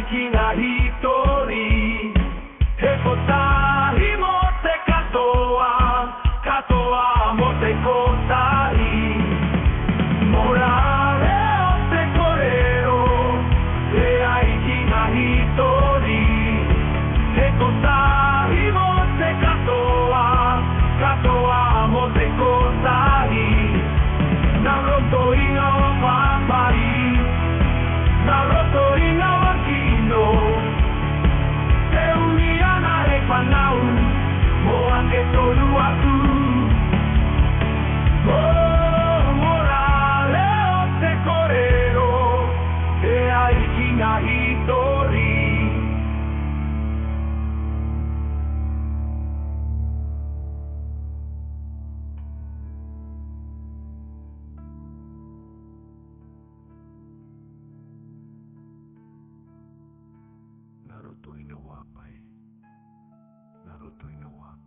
気が一人へこたい持ってかとは持ってこたいもられよってこれよ出会い気が一人へこたい持ってかとは持ってこたいnaroto ingawa papai naroto ingawa kino Eunia nare panau mo ake tolu aku morale o te korero e aiki ga hitori Naruto ino wapai.